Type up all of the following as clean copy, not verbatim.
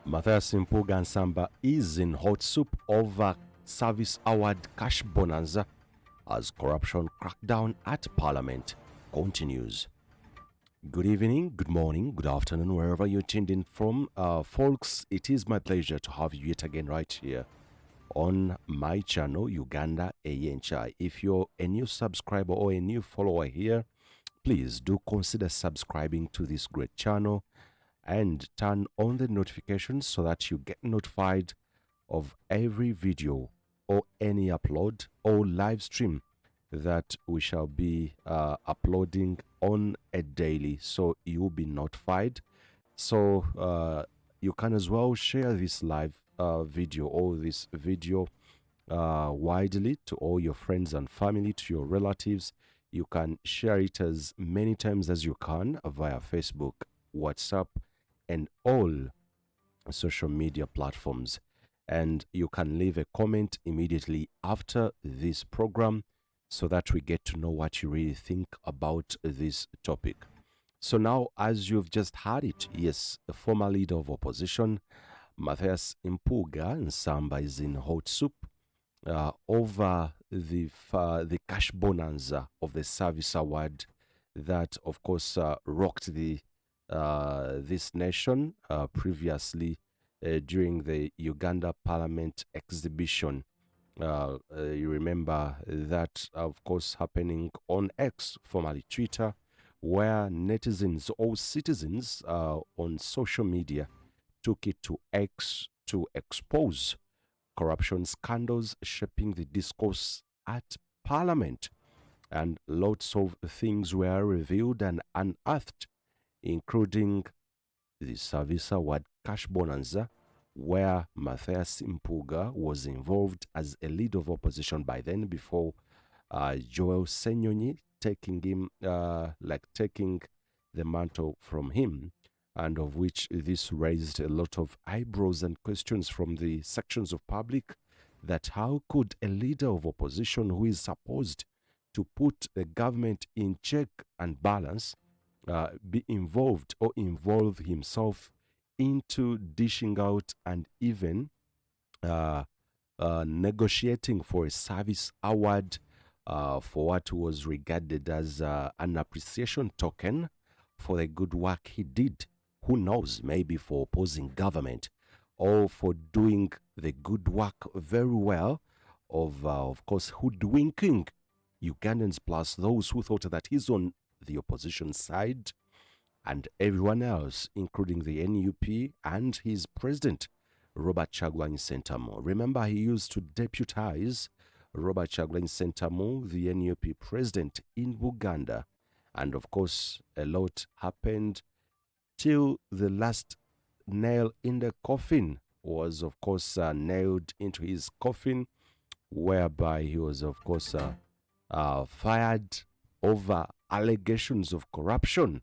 Matias Impuga and Samba is in hot soup over Service Award cash bonanza as corruption crackdown at Parliament continues. Good evening, good morning, good afternoon, wherever you're tuned in from. Folks, it is my pleasure to have you yet again right here on my channel, Uganda Eyenkya. If you're a new subscriber or a new follower here, please do consider subscribing to this great channel and turn on the notifications so that you get notified of every video or any upload or live stream that we shall be uploading on a daily, so you'll be notified. So you can as well share this live video or this video widely to all your friends and family, to your relatives. You can share it as many times as you can via Facebook, WhatsApp, and all social media platforms. And you can leave a comment immediately after this program so that we get to know what you really think about this topic. So now, as you've just heard it, yes, the former leader of opposition, Matias Impuga and Samba, is in hot soup over the cash bonanza of the Service Award that, of course, rocked this nation previously during the Uganda Parliament exhibition. You remember that, of course, happening on X, formerly Twitter, where netizens or citizens on social media took it to X to expose corruption scandals shaping the discourse at Parliament. And lots of things were revealed and unearthed, including the Service Award cash bonanza, where Matias Impuga was involved as a leader of opposition by then, before Joel Senyonyi taking the mantle from him, and of which this raised a lot of eyebrows and questions from the sections of public, that how could a leader of opposition who is supposed to put the government in check and balance be involved or involve himself into dishing out and even negotiating for a service award for what was regarded as an appreciation token for the good work he did. Who knows, maybe for opposing government or for doing the good work very well of course, hoodwinking Ugandans, plus those who thought that he's on the opposition side, and everyone else, including the NUP and his president, Robert Kyagulanyi Ssentamu. Remember, he used to deputize Robert Kyagulanyi Ssentamu, the NUP president, in Buganda. And of course, a lot happened till the last nail in the coffin was, of course, nailed into his coffin, whereby he was, of course, fired over allegations of corruption.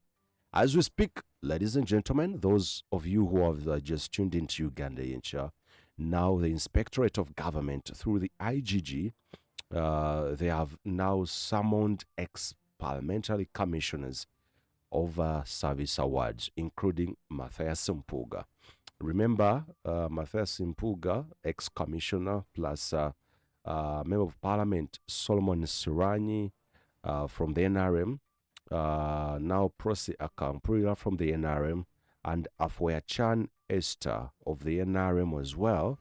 As we speak, ladies and gentlemen, those of you who have just tuned into Uganda Eyenkya, now the Inspectorate of Government through the IGG, they have now summoned ex-parliamentary commissioners of service awards, including Matias Impuga. Remember, Matias Impuga, ex-commissioner, plus Member of Parliament Solomon Siranyi from the NRM, now Prosi Akampurira from the NRM, and Afoya-Chan Esther of the NRM as well.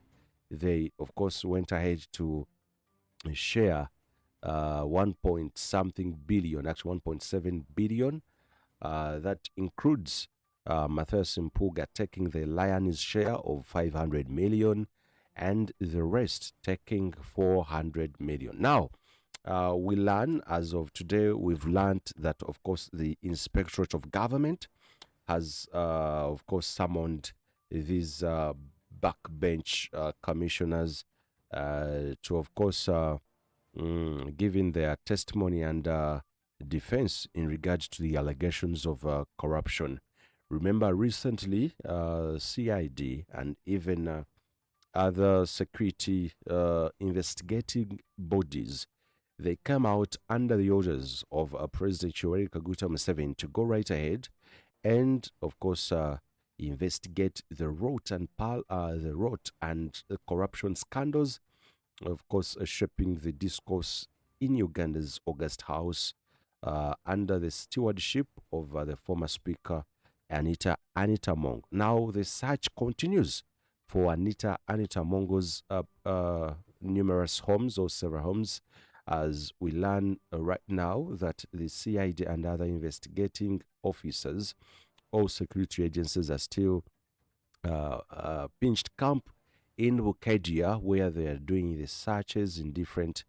They, of course, went ahead to share 1 point something billion, actually 1.7 billion. That includes Matias Impuga taking the lion's share of 500 million and the rest taking 400 million. Now, we learn, as of today, we've learned that, of course, the Inspectorate of Government has, of course, summoned these backbench commissioners to, of course, give in their testimony and defense in regards to the allegations of corruption. Remember, recently, CID and even other security investigating bodies, They come out under the orders of President Yoweri Kaguta Museveni to go right ahead and, of course, investigate the rot and the corruption scandals, of course, shaping the discourse in Uganda's August House under the stewardship of the former Speaker Anita Mong. Now, the search continues for Anita Mongo's numerous homes or several homes, as we learn right now that the CID and other investigating officers or security agencies are still pinched camp in Bukadde, where they are doing the searches in different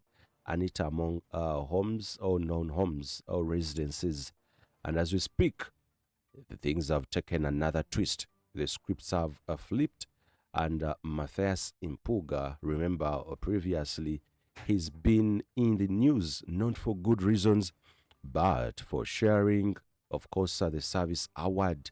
Anita Mong homes or known homes or residences. And as we speak, the things have taken another twist. The scripts have flipped, and Matias Impuga, remember previously, he's been in the news, not for good reasons, but for sharing, of course, the service award,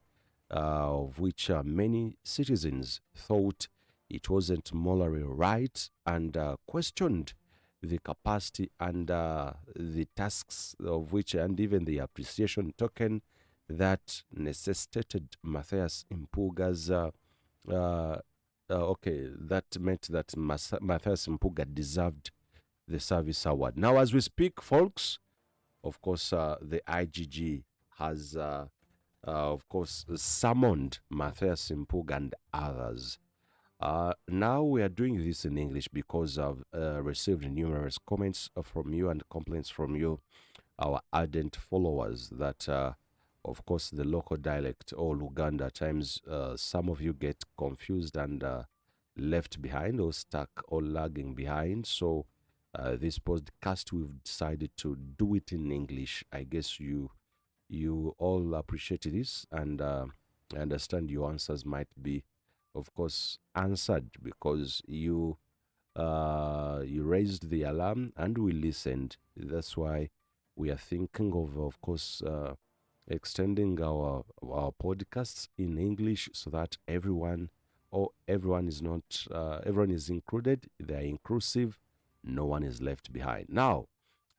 of which many citizens thought it wasn't morally right and questioned the capacity and the tasks of which, and even the appreciation token that necessitated Matias Impuga's. That meant that Matias Impuga deserved the service award. Now, as we speak, folks, of course, the IGG has, of course, summoned Matias Impuga and others. Now we are doing this in English because I've received numerous comments from you and complaints from you, our ardent followers, that, of course, the local dialect or Uganda, at times some of you get confused and left behind or stuck or lagging behind. So this podcast, we've decided to do it in English. I guess you all appreciate this, and I understand your answers might be, of course, answered because you raised the alarm and we listened. That's why we are thinking of course, extending our podcasts in English so that everyone is not everyone is included. They are inclusive. No one is left behind. Now,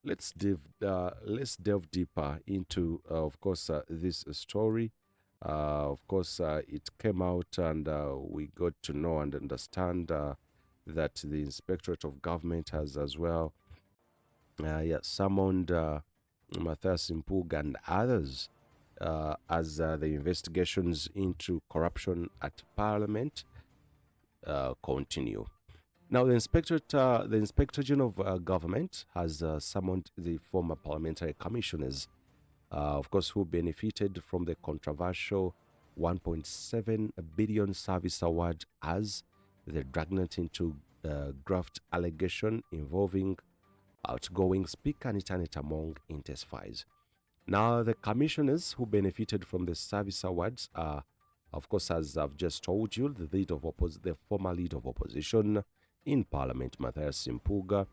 let's delve deeper into, of course, this story. Of course, it came out and we got to know and understand that the Inspectorate of Government has as well summoned Matias Impuga and others as the investigations into corruption at Parliament continue. Now, the Inspector General of Government has summoned the former parliamentary commissioners, of course, who benefited from the controversial 1.7 billion service award, as they dragged into graft allegation involving outgoing Speaker Anita Mong intensifies. Now, the commissioners who benefited from the service awards are, of course, as I've just told you, the former leader of opposition in Parliament, Matias Impuga,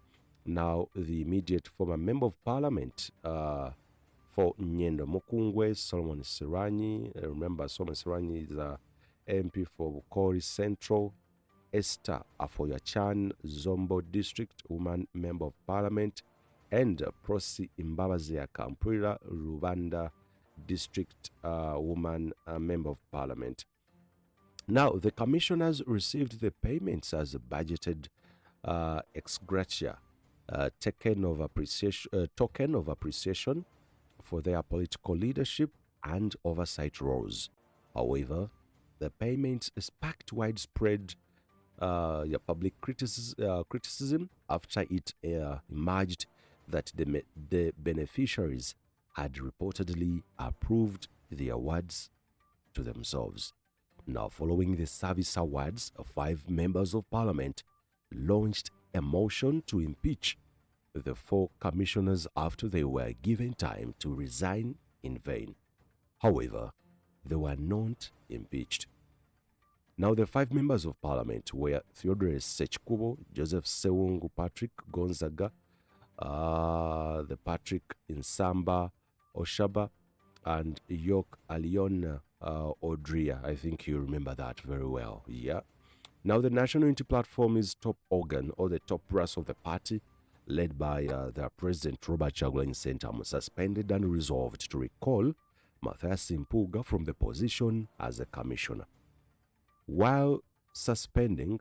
now the immediate former member of Parliament for Nyendo Mukungwe, Solomon Siranyi. Remember, Solomon Siranyi is a MP for Bukori Central. Esther Afoyachan, Zombo District, woman member of Parliament, and Prosi Imbabazi Akampwira, Rubanda District, woman member of Parliament. Now, the commissioners received the payments as a budgeted ex gratia, token of appreciation for their political leadership and oversight roles. However, the payments sparked widespread public criticism after it emerged that the beneficiaries had reportedly approved the awards to themselves. Now, following the service awards, 5 members of Parliament launched a motion to impeach the 4 commissioners after they were given time to resign in vain. However, they were not impeached. Now, the 5 members of Parliament were Theodore Sechkubo, Joseph Sewungu, Patrick Gonzaga, the Patrick Insamba Oshaba, and York Alion Odria. I think you remember that very well. Yeah. Now, the National Unity Platform is top organ or the top brass of the party, led by their president Robert Kyagulanyi Ssentamu, suspended and resolved to recall Matias Impuga from the position as a commissioner. While suspending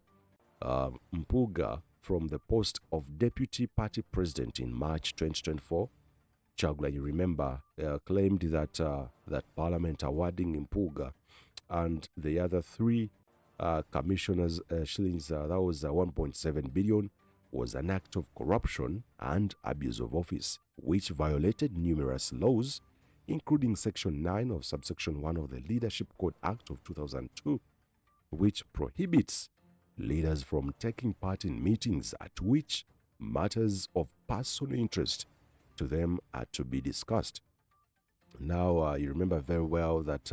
Mpuuga from the post of deputy party president in March 2024, Kyagulanyi, you remember, claimed that that Parliament awarding Mpuuga and the other three commissioners shillings, that was 1.7 billion, was an act of corruption and abuse of office, which violated numerous laws, including Section 9 of Subsection 1 of the Leadership Code Act of 2002, which prohibits leaders from taking part in meetings at which matters of personal interest to them are to be discussed. Now, you remember very well that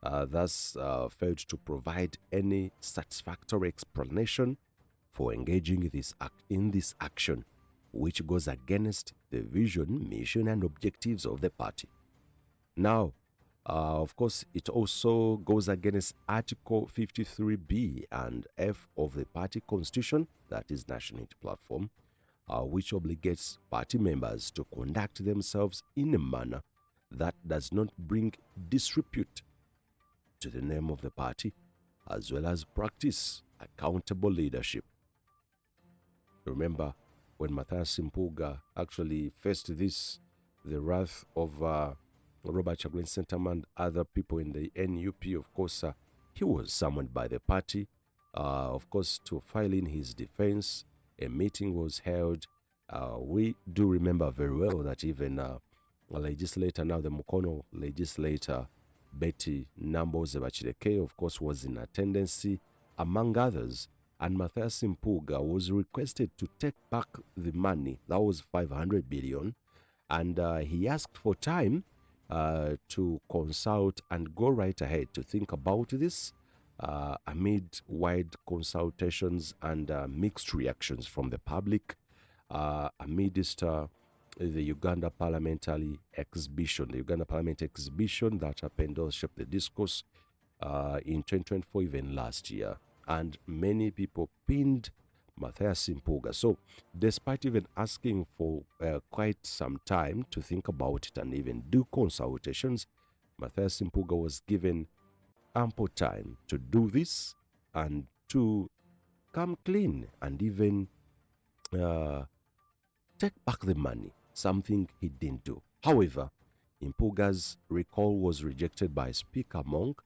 thus failed to provide any satisfactory explanation for engaging in this action, which goes against the vision, mission, and objectives of the party. Now, of course, it also goes against Article 53B and F of the party constitution, that is National Unity Platform, which obligates party members to conduct themselves in a manner that does not bring disrepute to the name of the party, as well as practice accountable leadership. Remember, when Matias Impuga actually faced the wrath of Robert Kyagulanyi Ssentamu and other people in the NUP, of course, he was summoned by the party, of course, to file in his defense. A meeting was held. We do remember very well that even a legislator, now the Mukono legislator, Betty Namboze-Bachireke, of course, was in attendance, among others, and Matias Impuga was requested to take back the money. That was 500 billion, and he asked for time to consult and go right ahead to think about this amid wide consultations and mixed reactions from the public amidst the Uganda Parliamentary Exhibition, the Uganda Parliament Exhibition that happened or shaped the discourse in 2024, even last year. And many people pinned Matias Impuga. So, despite even asking for quite some time to think about it and even do consultations, Matias Impuga was given ample time to do this and to come clean and even take back the money, something he didn't do. However, Impuga's recall was rejected by Speaker Monk.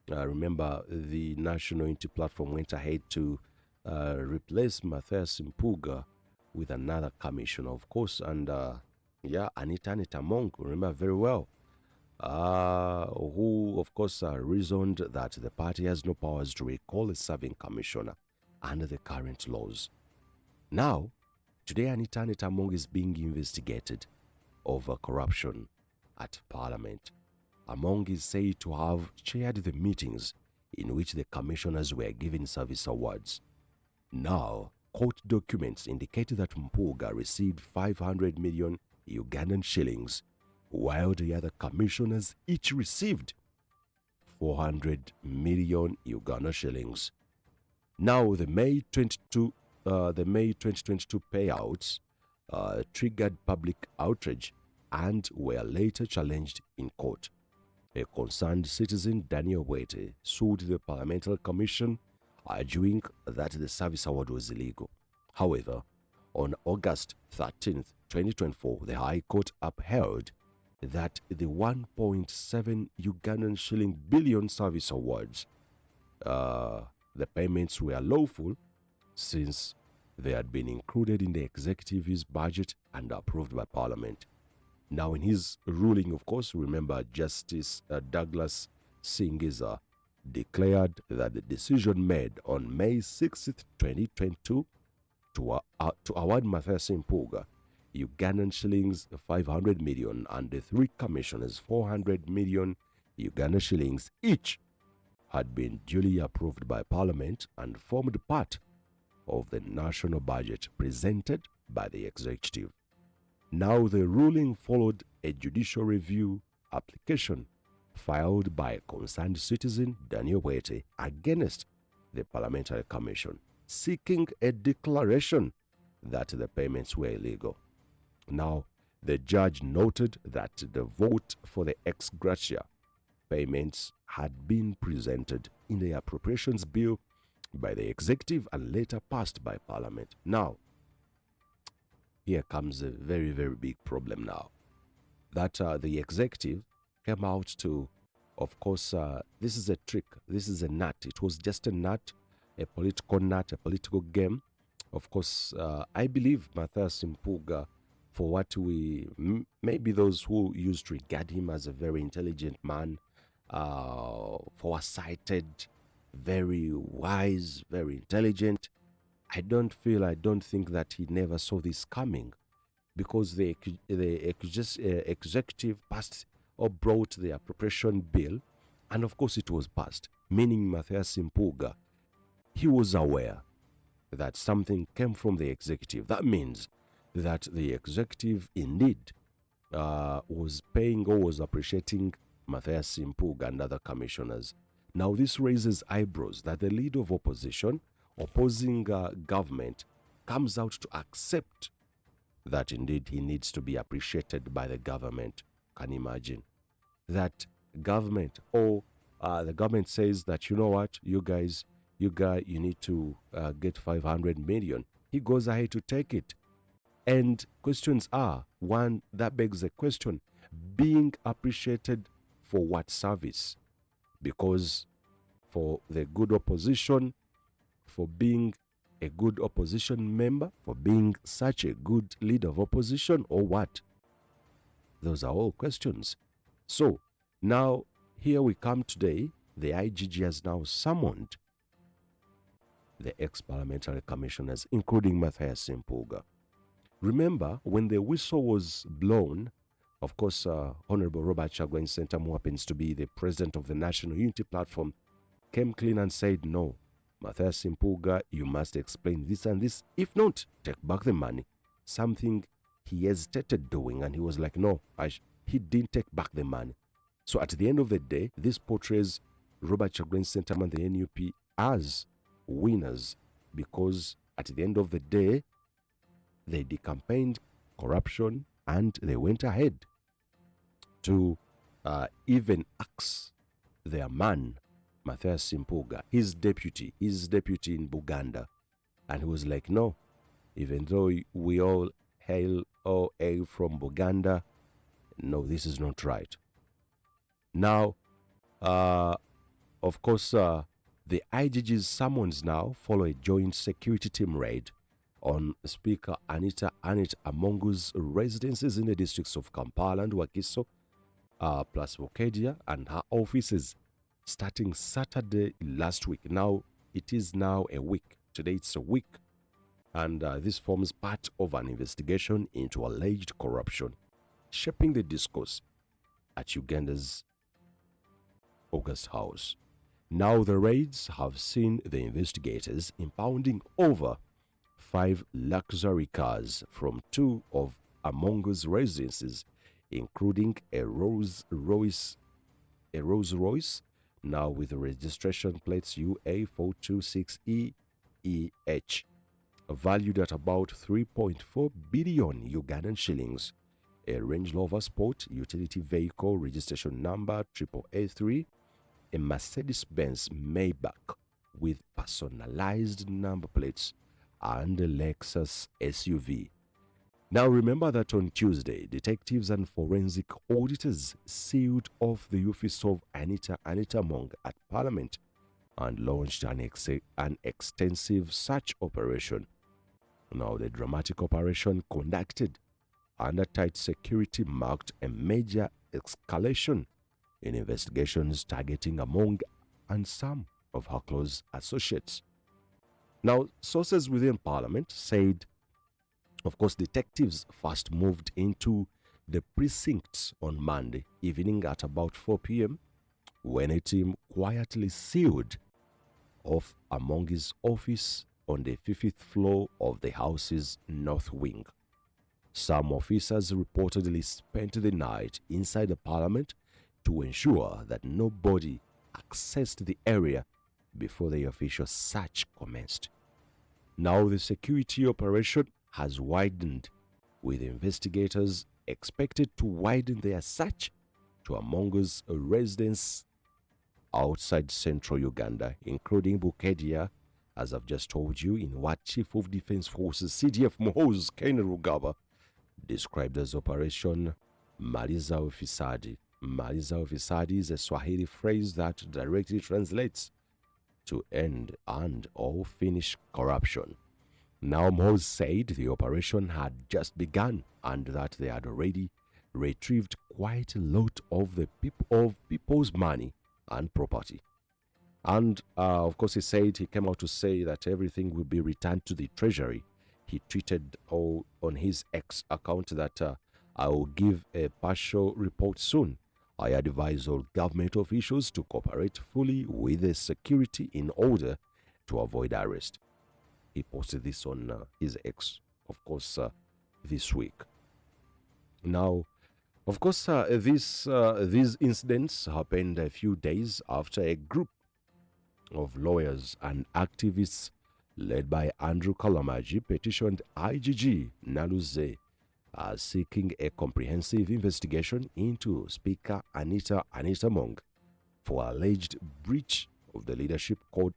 Remember, the National Unity Platform went ahead to replace Matias Impuga with another commissioner, of course, and Anita Monk, remember very well, who, of course, reasoned that the party has no powers to recall a serving commissioner under the current laws. Now, today, Anita Monk is being investigated over corruption at Parliament. Among is said to have chaired the meetings in which the commissioners were given service awards. Now, court documents indicate that Mpuuga received 500 million Ugandan shillings, while the other commissioners each received 400 million Uganda shillings. Now, the May 2022 payouts triggered public outrage and were later challenged in court. A concerned citizen, Daniel Wete, sued the Parliamentary Commission, arguing that the service award was illegal. However, on August 13, 2024, the High Court upheld that the 1.7 Ugandan shilling billion service awards, the payments were lawful since they had been included in the executive's budget and approved by Parliament. Now, in his ruling, of course, remember Justice Douglas Singiza declared that the decision made on May 6, 2022 to award Matias Impuga Ugandan shillings 500 million and the three commissioners 400 million Uganda shillings each had been duly approved by Parliament and formed part of the national budget presented by the executive. Now, the ruling followed a judicial review application filed by a concerned citizen, Daniel Wete, against the Parliamentary Commission, seeking a declaration that the payments were illegal. Now, the judge noted that the vote for the ex gratia payments had been presented in the appropriations bill by the executive and later passed by Parliament. Now, here comes a very, very big problem now. That the executive came out to, of course, this is a trick, this is a nut. It was just a nut, a political game. Of course, I believe Matias Impuga, for what we, maybe those who used to regard him as a very intelligent man, foresighted, very wise, very intelligent, I don't think that he never saw this coming, because the executive passed or brought the appropriation bill, and of course it was passed, meaning Matias Impuga, he was aware that something came from the executive. That means that the executive indeed was paying or was appreciating Matias Impuga and other commissioners. Now this raises eyebrows that the leader of opposition, opposing government, comes out to accept that indeed he needs to be appreciated by the government. Can you imagine? That government, or the government says that, you know what, you guys, you need to get 500 million. He goes ahead to take it. And questions are, one, that begs the question, being appreciated for what service? Because for the good opposition, for being a good opposition member, for being such a good leader of opposition, or what? Those are all questions. So now here we come today. The IGG has now summoned the ex-parliamentary commissioners, including Matias Impuga. Remember, when the whistle was blown, of course, Honorable Robert Kyagulanyi Ssentamu, who happens to be the president of the National Unity Platform, came clean and said, no, Matias Impuga, you must explain this and this. If not, take back the money. Something he hesitated doing, and he was like, no, he didn't take back the money. So at the end of the day, this portrays Robert Kyagulanyi Ssentamu and the NUP as winners, because at the end of the day, they decampaigned corruption and they went ahead to even ask their man, Matias Impuga, his deputy in Uganda, and he was like, no, even though we all hail from Uganda, no, this is not right. Now, of course, the IGG's summons now follow a joint security team raid on Speaker Anita Amongu's residences in the districts of Kampala and Wakiso, plus Bukadde, and her offices starting Saturday last week. Now, it is now a week. Today it's a week. And this forms part of an investigation into alleged corruption, shaping the discourse at Uganda's August House. Now the raids have seen the investigators impounding over 5 luxury cars from 2 of Amongu's residences, including a Rolls Royce, now with the registration plates UA426EEH, valued at about 3.4 billion Ugandan shillings, a Range Rover Sport utility vehicle registration number AAA3, a Mercedes-Benz Maybach with personalized number plates, and a Lexus SUV. Now remember that on Tuesday, detectives and forensic auditors sealed off the office of Anita Among at Parliament and launched an extensive search operation. Now the dramatic operation conducted under tight security marked a major escalation in investigations targeting Among and some of her close associates. Now, sources within Parliament said, of course, detectives first moved into the precincts on Monday evening at about 4 p.m. when a team quietly sealed off Among his office on the 5th floor of the House's north wing. Some officers reportedly spent the night inside the Parliament to ensure that nobody accessed the area before the official search commenced. Now, the security operation has widened, with investigators expected to widen their search to Amonga's residents outside central Uganda, including Bukadde, as I've just told you, in what Chief of Defense Forces CDF Muhoozi Kainerugaba described as Operation Maliza Ufisadi. Maliza Ufisadi is a Swahili phrase that directly translates to end and or finish corruption. Now Muhoozi said the operation had just begun and that they had already retrieved quite a lot of people's money and property. And of course, he came out to say that everything will be returned to the treasury. He tweeted on his X account that I will give a partial report soon. I advise all government officials to cooperate fully with the security in order to avoid arrest. He posted this on his X, of course, this week. Now, of course, these incidents happened a few days after a group of lawyers and activists led by Andrew Kalamaji petitioned IGG Naluze seeking a comprehensive investigation into Speaker Anita Mong for alleged breach of the Leadership Code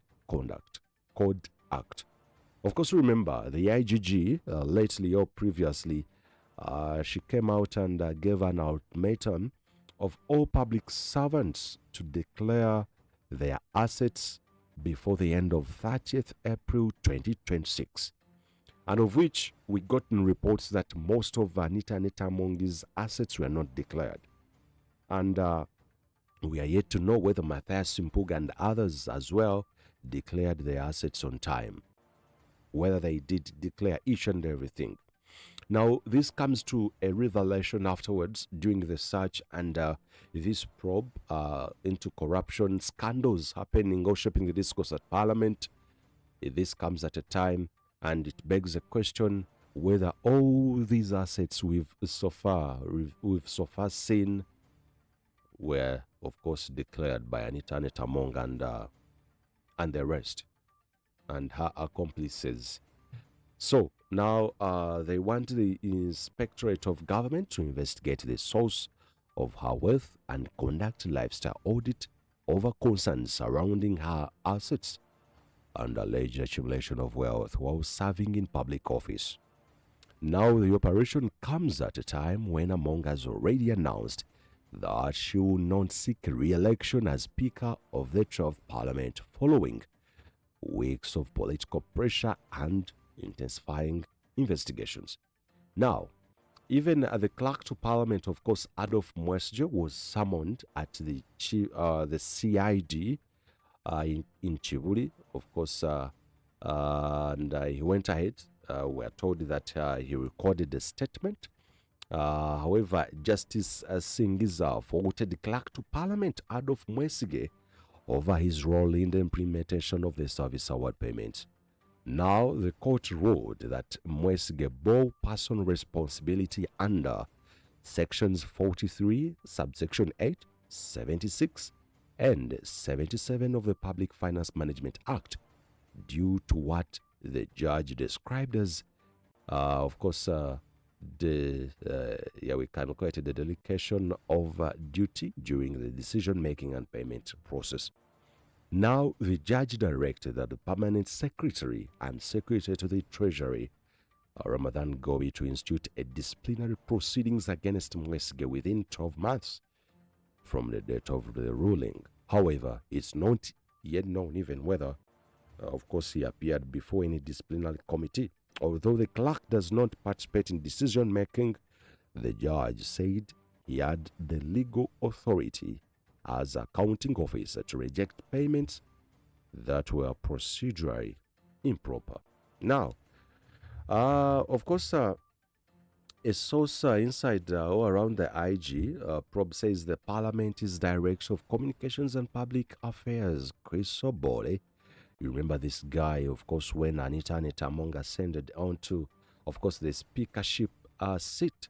Act. Of course, remember the IGG lately or previously, she came out and gave an ultimatum of all public servants to declare their assets before the end of 30th April 2026, and of which we gotten reports that most of Anita Mong's assets were not declared. And we are yet to know whether Matias Impuga and others as well declared their assets on time, whether they did declare each and everything. Now, this comes to a revelation afterwards during the search and this probe into corruption scandals happening or shaping the discourse at Parliament. This comes at a time and it begs a question whether all these assets we've so far seen were, of course, declared by Anita Mong and the rest and her accomplices. So now they want the Inspectorate of Government to investigate the source of her wealth and conduct lifestyle audit over concerns surrounding her assets and alleged accumulation of wealth while serving in public office. Now the operation comes at a time when Among has already announced that she will not seek re-election as Speaker of the 12th Parliament following weeks of political pressure and intensifying investigations. Now, even the clerk to Parliament, of course, Adolf Mwesige, was summoned at the CID in Chibuli, of course, and he went ahead. We are told that he recorded a statement. However, Justice Singiza faulted the clerk to Parliament, Adolf Mwesige, over his role in the implementation of the service award payments. Now, the court ruled that Mwesige bore personal responsibility under Sections 43, Subsection 8, 76, and 77 of the Public Finance Management Act due to what the judge described as, of course, we can call it the delegation of duty during the decision-making and payment process. Now, the judge directed that the permanent secretary and secretary to the treasury, Ramadan Gobi, to institute a disciplinary proceedings against Mwesige within 12 months from the date of the ruling. However, it's not yet known even whether, of course, he appeared before any disciplinary committee. Although the clerk does not participate in decision-making, the judge said he had the legal authority as accounting officer to reject payments that were procedurally improper. Now, of course, a source inside or around the IG probe says the Parliament is Director of Communications and Public Affairs, Chris Sobole. You remember this guy, of course, when Anita Mong ascended onto, of course, the speakership seat.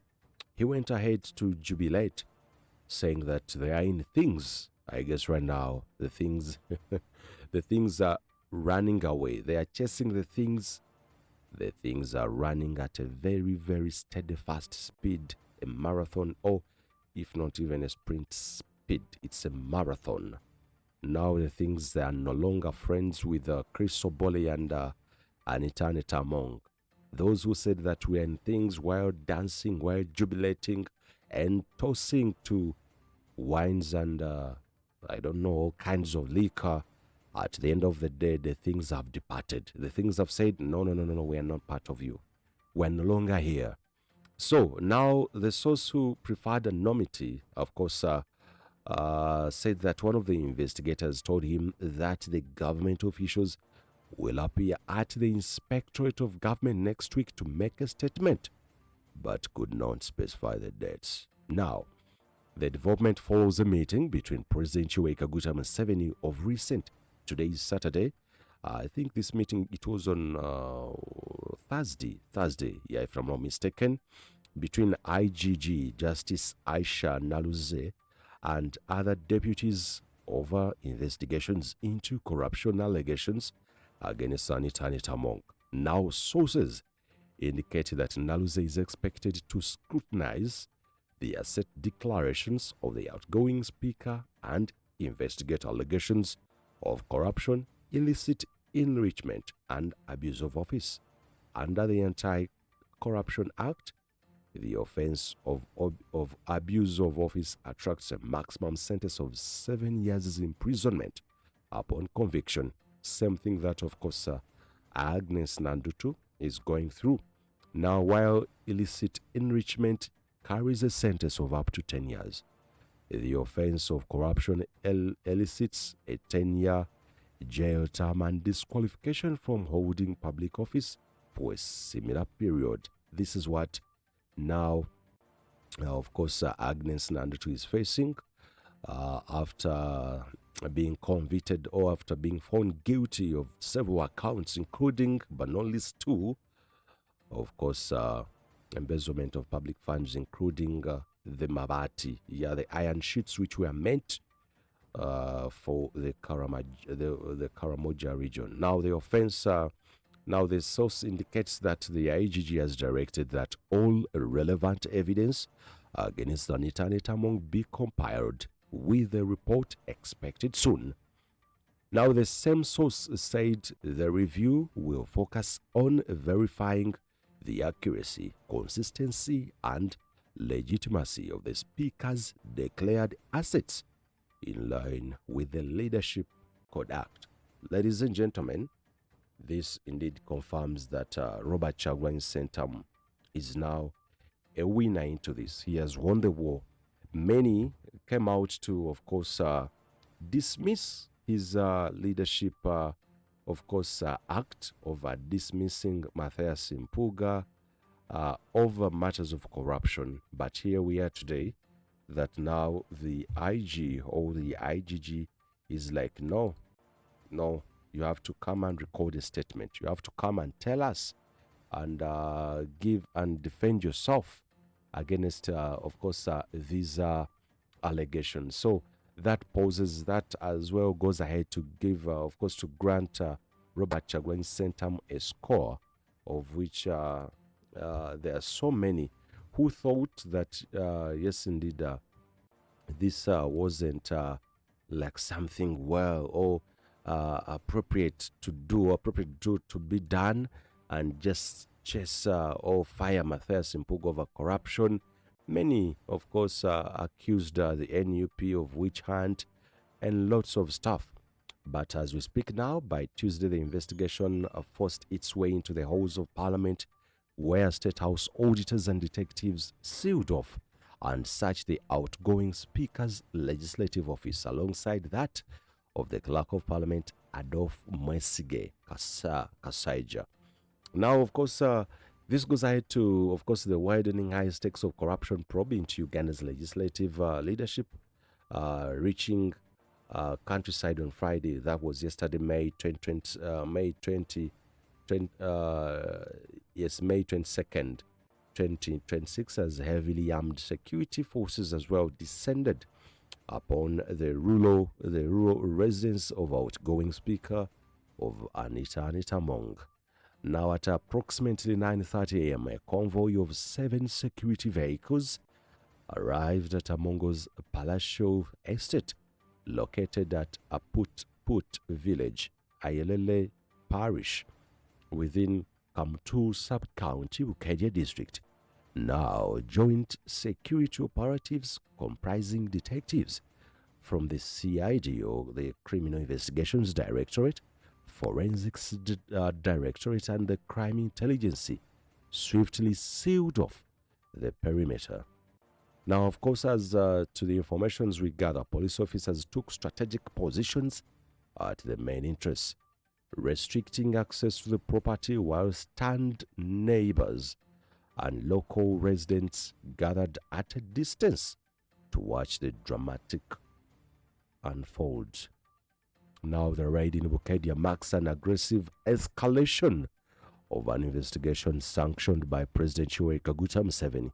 He went ahead to jubilate, saying that they are in things. I guess right now the things are running away. They are chasing the things The things are running at a very, very steady, fast speed, a marathon, or if not even a sprint speed, it's a marathon. Now the things they are no longer friends with Chris Obole and Anita Monk. Those who said that we are in things while dancing, while jubilating, and tossing to wines and I don't know, all kinds of liquor. At the end of the day, the things have departed. The things have said, no, we are not part of you. We're no longer here. So now the source who preferred anonymity, of course, said that one of the investigators told him that the government officials will appear at the Inspectorate of Government next week to make a statement, but could not specify the dates. Now, the development follows a meeting between President Yoweri Kaguta Museveni of recent. Today is Saturday. I think this meeting, it was on Thursday, yeah, if I'm not mistaken, between IGG Justice Aisha Naluze and other deputies over investigations into corruption allegations against Anita Monk. Now, sources indicate that Naluze is expected to scrutinize the asset declarations of the outgoing speaker and investigate allegations of corruption, illicit enrichment, and abuse of office. Under the Anti-Corruption Act, the offense of abuse of office attracts a maximum sentence of 7 years imprisonment upon conviction. Same thing that, of course, Agnes Nandutu is going through. Now, while illicit enrichment carries a sentence of up to 10 years, the offense of corruption elicits a 10-year jail term and disqualification from holding public office for a similar period. This is what now, of course, Agnes Nandutu is facing after being convicted or after being found guilty of several accounts, including, but not least two, of course, embezzlement of public funds, including the Mabati, the iron sheets which were meant for the Karamoja region. Now the offense, now the source indicates that the IGG has directed that all relevant evidence against Anita Monk be compiled, with the report expected soon. Now the same source said the review will focus on verifying the accuracy, consistency, and legitimacy of the Speaker's declared assets in line with the Leadership Code Act. Ladies and gentlemen, this indeed confirms that Robert Kyagulanyi Ssentamu is now a winner into this. He has won the war. Many came out to, of course, dismiss his leadership, of course, act of dismissing Matias Impuga over matters of corruption. But here we are today, that now the IG or the IGG is like, no, you have to come and record a statement. You have to come and tell us and give and defend yourself against, of course, these allegations. So that poses, that as well goes ahead to give, of course, to grant Robert Kyagulanyi Ssentamu a score, of which there are so many who thought that, yes, indeed, this wasn't like something well or appropriate to be done, and just chase or fire Matias Impuga over corruption. Many, of course, accused the NUP of witch hunt and lots of stuff. But as we speak now, by Tuesday, the investigation forced its way into the halls of Parliament, where State House auditors and detectives sealed off and searched the outgoing Speaker's legislative office, alongside that of the Clerk of Parliament, Adolphe Mwesige Kasaija. Now, of course, this goes ahead to, of course, the widening high stakes of corruption probe into Uganda's legislative leadership, reaching countryside on Friday. That was yesterday, May 22nd, 2026, as heavily armed security forces as well descended upon the rural residence of outgoing Speaker of Anita Monk. Now at approximately 9:30 a.m., a convoy of 7 security vehicles arrived at Amongo's palatial estate located at Put village, Ayelele parish, within Kamtu sub-county, Bukadde district. Now, joint security operatives comprising detectives from the CIDO, the Criminal Investigations Directorate, Forensics Directorate, and the Crime Intelligence swiftly sealed off the perimeter. Now, of course, as to the informations we gather, police officers took strategic positions at the main entrance, restricting access to the property while stunned neighbors and local residents gathered at a distance to watch the dramatic unfold. Now, the raid in Bukadde marks an aggressive escalation of an investigation sanctioned by President Yoweri Kaguta Museveni.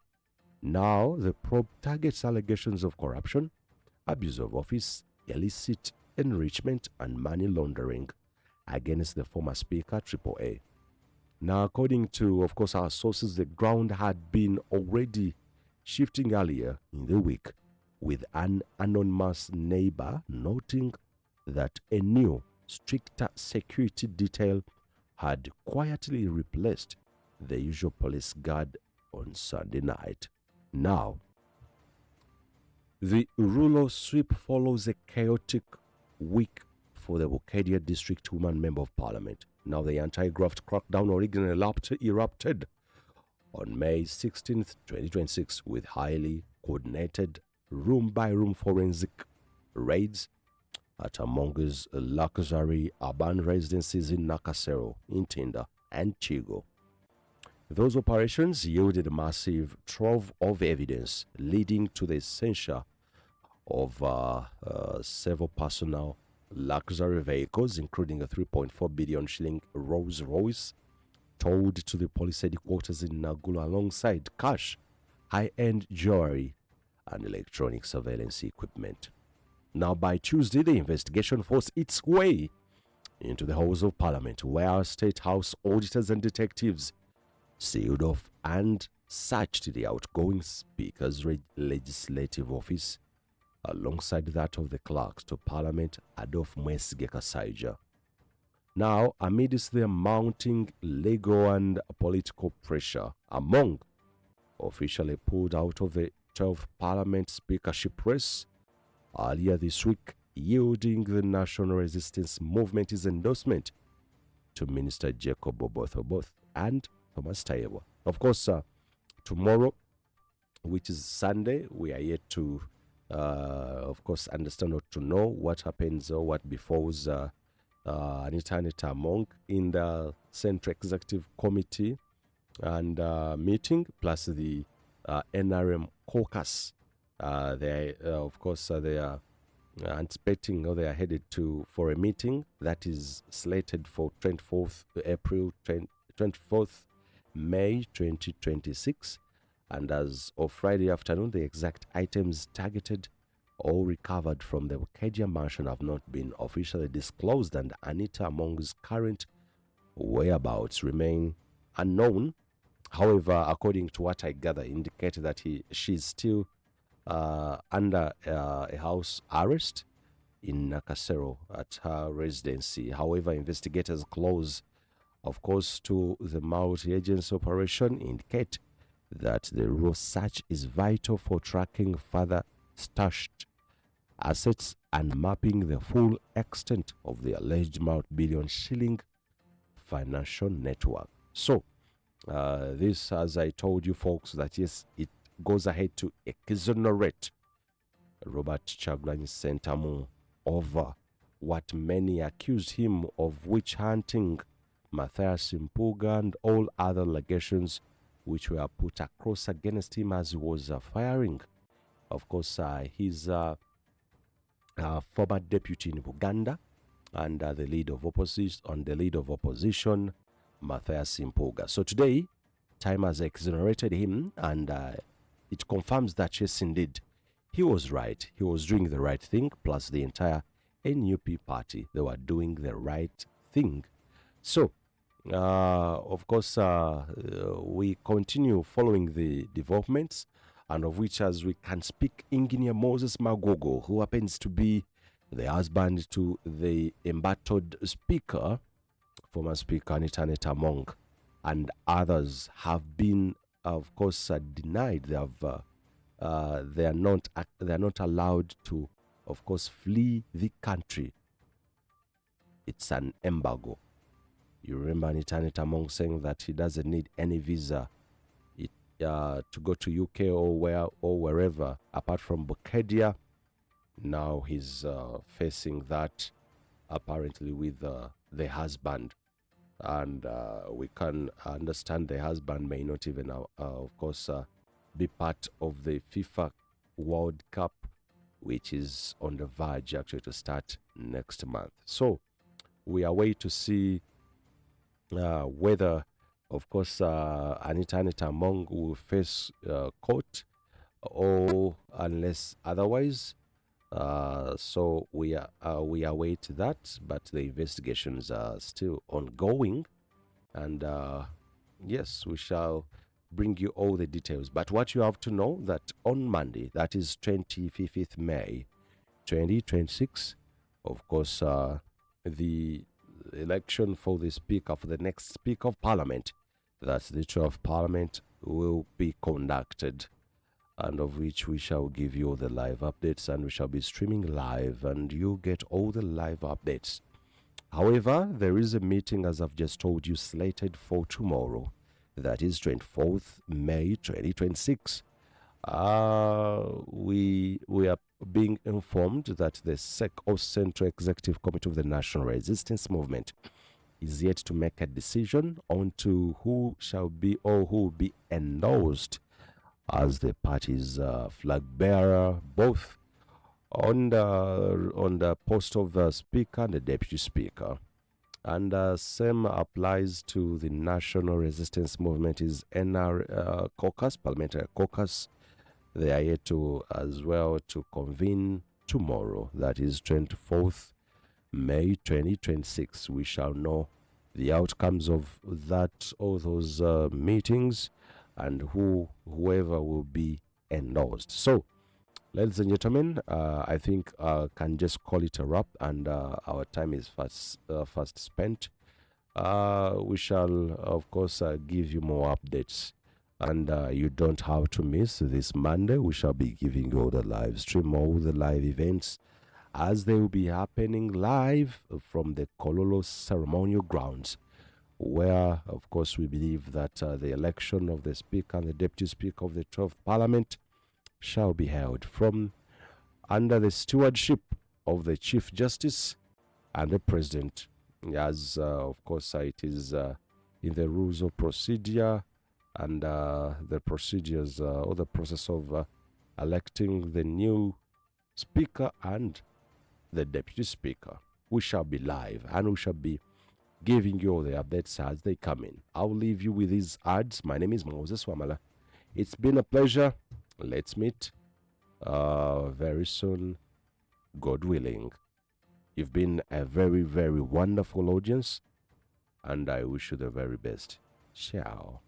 Now, the probe targets allegations of corruption, abuse of office, illicit enrichment, and money laundering against the former Speaker, Triple A. Now, according to, of course, our sources, the ground had been already shifting earlier in the week, with an anonymous neighbor noting that a new, stricter security detail had quietly replaced the usual police guard on Sunday night. Now, the rural sweep follows a chaotic week for the Bukadde District Woman Member of Parliament. Now, the anti-graft crackdown originally erupted on May 16, 2026, with highly coordinated room-by-room forensic raids at Amongo's luxury urban residences in Nakasero, Intinda, and Chigo. Those operations yielded a massive trove of evidence, leading to the seizure of several personal luxury vehicles, including a 3.4 billion shilling Rolls Royce, towed to the police headquarters in Nagula alongside cash, high-end jewelry, and electronic surveillance equipment. Now, by Tuesday, the investigation forced its way into the halls of Parliament, where State House auditors and detectives sealed off and searched the outgoing Speaker's legislative office, alongside that of the clerks to Parliament, Adolf Mwesige Kasaija. Now, amidst the mounting legal and political pressure, Among officially pulled out of the 12th Parliament speakership race earlier this week, yielding the National Resistance Movement his endorsement to Minister Jacob Oboth and Thomas Taiyewa. Of course, tomorrow, which is Sunday, we are yet to, of course, understand or to know what happens or what befalls Anita Among in the Central Executive Committee and meeting, plus the NRM caucus. They are anticipating, or they are headed for a meeting that is slated for 24th May 2026, and as of Friday afternoon, the exact items targeted or recovered from the Bukadde mansion have not been officially disclosed, and Anita Among's current whereabouts remain unknown. However, according to what I gather, indicate that she's still under a house arrest in Nakasero at her residency. However, investigators close, of course, to the multi-agency operation indicate that the rural search is vital for tracking further stashed assets and mapping the full extent of the alleged multi-billion shilling financial network. So, this, as I told you folks, that yes, it goes ahead to exonerate Robert Kyagulanyi Ssentamu over what many accused him of witch hunting, Matias Impuga, and all other allegations which were put across against him as he was firing, of course, his former deputy in Uganda and the lead of opposition, Matias Impuga. So today, time has exonerated him, and it confirms that yes, indeed, he was right. He was doing the right thing, plus the entire NUP party, they were doing the right thing. So, Of course, we continue following the developments, and of which, as we can speak, Engineer Moses Magogo, who happens to be the husband to the embattled speaker, former speaker Anita Monk, and others have been, of course, denied. They are not allowed to, of course, flee the country. It's an embargo. You remember Anita Monk saying that he doesn't need any visa to go to UK or wherever apart from Bukadde. Now he's facing that apparently with the husband, and we can understand the husband may not even of course be part of the FIFA World Cup, which is on the verge actually to start next month. So we are waiting to see whether, of course, Anita Monk will face court, or unless otherwise. So we await that, but the investigations are still ongoing, and yes, we shall bring you all the details. But what you have to know that on Monday, that is 25th May 2026, of course, the election for the speaker, for the next speaker of parliament, that's the chair of parliament, will be conducted, and of which we shall give you the live updates, and we shall be streaming live, and you get all the live updates. However, there is a meeting, as I've just told you, slated for tomorrow, that is 24th May 2026. We are being informed that the SEC, or Central Executive Committee of the National Resistance Movement, is yet to make a decision on to who shall be or who will be endorsed as the party's flag bearer, both on the post of the speaker and the deputy speaker. And same applies to the National Resistance Movement, is NR caucus, parliamentary caucus. They are yet to as well to convene tomorrow, that is 24th May 2026. We shall know the outcomes of that, all those meetings, and whoever will be endorsed. So, ladies and gentlemen, I think I can just call it a wrap, and our time is fast spent. We shall, of course, give you more updates, and you don't have to miss this Monday. We shall be giving you all the live stream, all the live events, as they will be happening live from the Kololo ceremonial grounds, where, of course, we believe that the election of the Speaker and the Deputy Speaker of the 12th Parliament shall be held from under the stewardship of the Chief Justice and the President, as, of course, it is in the rules of procedure and the procedures or the process of electing the new Speaker and the Deputy Speaker. We shall be live, and we shall be giving you all the updates as they come in. I'll leave you with these ads. My name is Moses Wamala. It's been a pleasure. Let's meet very soon, God willing. You've been a very, very wonderful audience, and I wish you the very best. Ciao.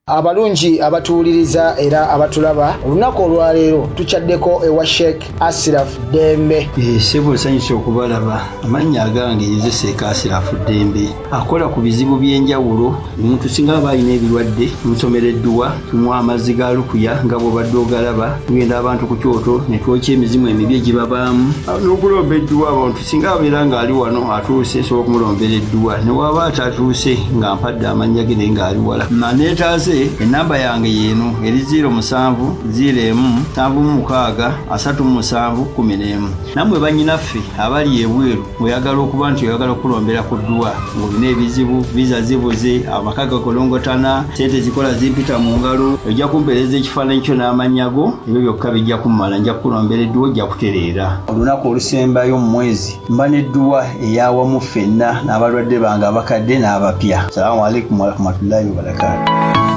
Abalungi abatuuliriza era abatulaba olunaku olwaleero tuchaddeko ewa Sheikh Ashraf Dembe. Sebo sanyusa okubalaba amannya agange Seeka Ashraf Dembe akola ku bizibu by'enjawulo. Omuntu singa aba alina ebirwadde musomereddwa, tunywa amazzi ga lukuya nga bw'obadde ogalaba, tugenda abantu ku kyoto ne twokya emizimu emibi egibabaamu n'okulomba edduwa. Abantu singa abeera ng'ali wano atuuse sobola okumulombera edduwa, ne waba atatuuse nga mpadde amannya ge naye ng'ali wala. Maneetaase enamba yange yeno eri 0707363711. Namwe bannyinaffe abali ebweru oyagala okuba nti oyagala okulombera ku dduwa ng'olina ebizibu, viza zibuze, amaka gakolongotana, sente zikola zimpita mu ngalo, ojja kumpeereza ekifaananyi kyo n'amannya go, ebyo byokka bijja kummala, nja kukulombera edduwa, ojja kutereera. Olunaku olusembayo mu mwezi mba n'edduwa ey'awamu ffenna n'abalwadde bange abakadde n'abapya. Salaamu alaikum wa rahmatullahi wa barakatuh.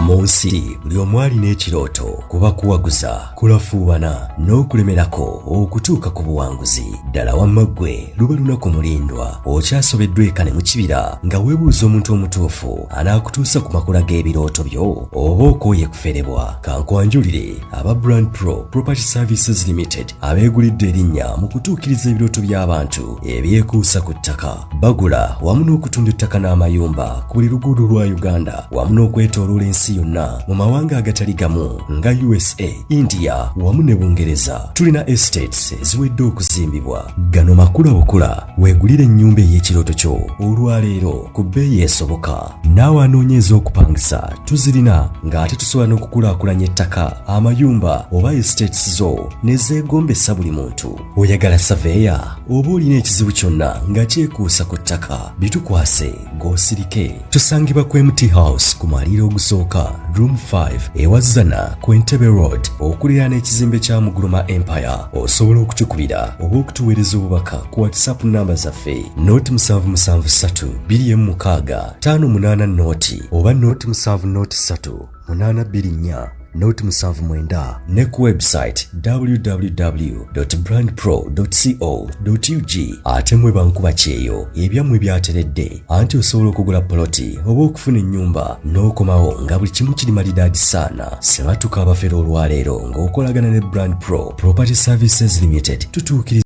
mu nsi buli omu alina ekirooto kuba kuwaguza kulafuubana n'okulemerako okutuuka ku buwanguzi. Ddala wamma ggwe luba lunaku mulindwa okyasobeddwa ekane mu kibira nga weebuuza omuntu omutuufu anaakutuusa ku makula g'ebirooto byo oba okooye kuferebwa. Kankwanjulire aba Brand Pro Property Services Limited abeegulidde erinnya mu kutuukiriza ebirooto by'abantu ebyekuusa ku ttaka. Bagula wamu n'okutunda ettaka n'amayumba ku buli luguudo lwa Uganda wamu n'okwetooloola ensi yonna mu mawanga agatali gamu nga USA, India wamu ne Bungereza. Tulina estates eziwedde okuzimbibwa. Gano makula bukula weegulire ennyumba ey'ekirooto kyo olwaleero ku bbeeyi esoboka. Naawe anoonyeeza okupangisa tuzirina ng'ate tusobola n'okukulaakulanya ettaka, amayumba oba estates zo ne zeegombesa buli muntu. Oyagala saveya oba olina ekizibu kyonna nga kyekuusa ku ttaka, bitukwase ng'osirike. Tusangibwa ku MT House ku mwaliiro ogusooka room 5 ewazana ku Entebbe Road okuliraana ekizimbe kya Muguluma Empire. Osobola okutukubira oba okutuweereza obubaka ku WhatsApp namba zaffe 0773 216 588 oba 0703 824 079 ne ku website www.brandpro.co.ug. ate mwe bankuba kyeyo ebyammwe byateredde anti osobola okugula poloti oba okufuna ennyumba n'okomawo nga buli kimu kiri malidaadi saana. Sebatuka abafera olwaleero ng'okolagana ne Brand Pro Property Services Limited tutuukiriza